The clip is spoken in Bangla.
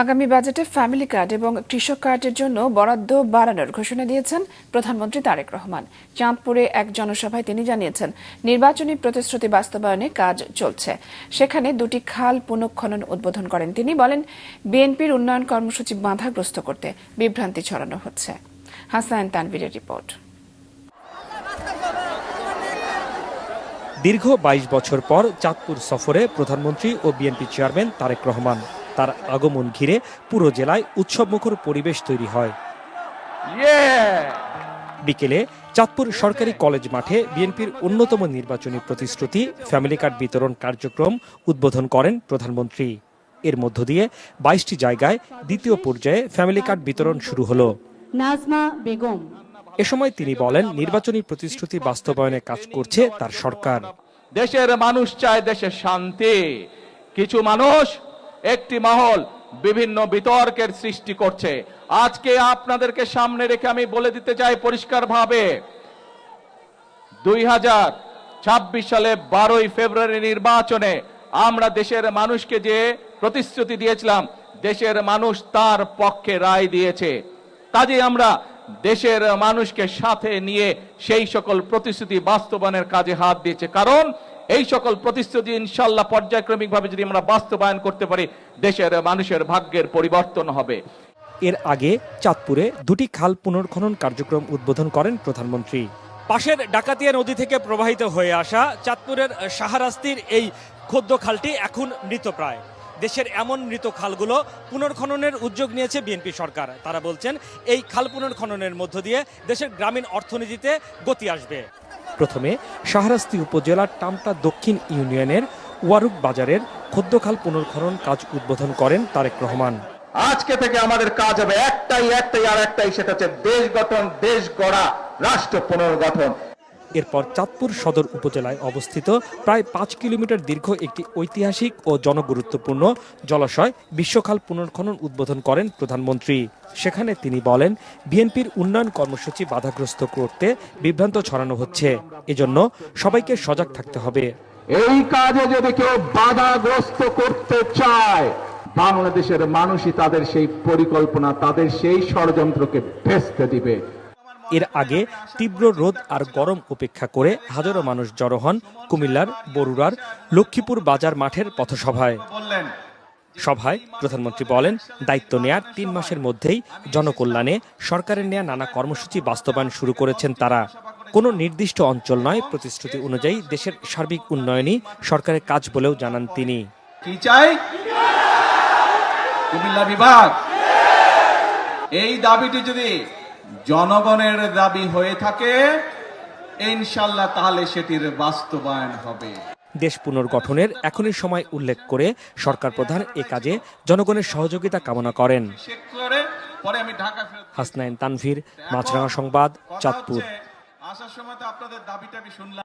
আগামী বাজেটে ফ্যামিলি কার্ড এবং কৃষক কার্ডের জন্য বরাদ্দ বাড়ানোর ঘোষণা দিয়েছেন প্রধানমন্ত্রী তারেক রহমান। চাঁদপুরে এক জনসভায় তিনি জানিয়েছেন, নির্বাচনী প্রতিশ্রুতি বাস্তবায়নে কাজ চলছে। সেখানে দুটি খাল পুনঃখনন উদ্বোধন করেন তিনি। বলেন, বিএনপির উন্নয়ন কর্মসূচি বাধাগ্রস্ত করতে বিভ্রান্তি ছড়ানো হচ্ছে। হাসান তানভীরের রিপোর্ট। দীর্ঘ ২২ বছর পর চাঁদপুর সফরে প্রধানমন্ত্রী ও বিএনপি চেয়ারম্যান তারেক রহমান। তার আগমন ঘিরে পুরো জেলায় উৎসবমুখর পরিবেশ তৈরি হয়। বিকেলে চাঁদপুর সরকারি কলেজ মাঠে বিএনপির অন্যতম নির্বাচনী প্রতিশ্রুতি ফ্যামিলি কার্ড বিতরণ কার্যক্রম উদ্বোধন করেন প্রধানমন্ত্রী। এর মধ্য দিয়ে ২২টি জায়গায় দ্বিতীয় পর্যায়ে ফ্যামিলি কার্ড বিতরণ শুরু হলো। নাজমা বেগম এ সময় তিনি বলেন, নির্বাচনী প্রতিশ্রুতি বাস্তবায়নে কাজ করছে তার সরকার। দেশের মানুষ চায় দেশের শান্তি। কিছু মানুষ একটি মহল বিভিন্ন বিতর্কের সৃষ্টি করছে। আজকে আপনাদেরকে সামনে রেখে আমি বলে দিতে চাই পরিষ্কারভাবে, 2026 সালে 12ই ফেব্রুয়ারি নির্বাচনে আমরা দেশের মানুষকে যে প্রতিশ্রুতি দিয়েছিলাম, দেশের মানুষ তার পক্ষে রায় দিয়েছে। কাজেই আমরা দেশের মানুষকে সাথে নিয়ে সেই সকল প্রতিশ্রুতি বাস্তবায়নের কাজে হাত দিয়েছে। কারণ এই সকল প্রতিশ্রুতি ইনশাআল্লাহ পর্যায়ক্রমিকভাবে যদি আমরা বাস্তবায়ন করতে পারি, দেশের মানুষের ভাগ্যের পরিবর্তন হবে। এর আগে চাঁদপুরে দুটি খাল পুনর্খনন কার্যক্রম উদ্বোধন করেন প্রধানমন্ত্রী। পাশের ডাকাতিয়া নদী থেকে প্রবাহিত হয়ে আসা চাঁদপুরের শাহরাস্তির এই ক্ষুদ্র খালটি এখন মৃতপ্রায়। দেশের এমন মৃত খালগুলো পুনর্খননের উদ্যোগ নিয়েছে বিএনপি সরকার। তারা বলছেন, এই খাল পুনর্খননের মধ্য দিয়ে দেশের গ্রামীণ অর্থনীতিতে গতি আসবে। প্রথমে শাহরাস্তি উপজেলার টামটা দক্ষিণ ইউনিয়নের ওয়ারুক বাজারের ক্ষুদ্রখাল পুনর্খনন কাজ উদ্বোধন করেন তারেক রহমান। আজকে থেকে আমাদের কাজ হবে একটাই, সেটা হচ্ছে দেশ গঠন, দেশ গড়া, রাষ্ট্র পুনর্গঠন। এরপর চাঁদপুর সদর উপজেলায় অবস্থিত প্রায় ৫ কিলোমিটার দীর্ঘ একটি ঐতিহাসিক ও জনগুরুত্বপূর্ণ জলাশয় বিশ্বখাল পুনর্খনন উদ্বোধন করেন প্রধানমন্ত্রী। সেখানে তিনি বলেন, বিএনপির উন্নয়ন কর্মসূচি বাধাগ্রস্ত করতে বিভ্রান্ত ছড়ানো হচ্ছে। এজন্য সবাইকে সজাগ থাকতে হবে। এই কাজে যদি কেউ বাধাগ্রস্ত করতে চায়, বাংলাদেশের মানুষই তাদের সেই পরিকল্পনা, তাদের সেই ষড়যন্ত্রকে ভেস্তে দিবে। এর আগে তীব্র রোদ আর গরম উপেক্ষা করে হাজারো মানুষ জড়ো হন কুমিল্লার বরুড়ার লক্ষ্মীপুর বাজার মাঠের পথসভায়। সভায় প্রধানমন্ত্রী বলেন, দায়িত্ব নেয়ার ৩ মাসের মধ্যেই জনকল্যাণে সরকারের নেয়া নানা কর্মসূচি বাস্তবায়ন শুরু করেছেন তারা। কোনো নির্দিষ্ট অঞ্চল নয়, প্রতিশ্রুতি অনুযায়ী দেশের সার্বিক উন্নয়নই সরকারের কাজ বলেও জানান তিনি। কি চাই? কুমিল্লা বিভাগ। এই দাবিটি যদি জনগণের দাবি হয়ে থাকে, ইনশাআল্লাহ তাহলে সেটির বাস্তবায়ন হবে। দেশ পুনর্গঠনের এখনই সময় উল্লেখ করে সরকার প্রধান এ কাজে জনগণের সহযোগিতা কামনা করেন। হাসনাইন তানভীর, মাছরাঙা সংবাদ, চাঁদপুর। আসার সময় তো আপনাদের দাবিটা আমি শুনলাম।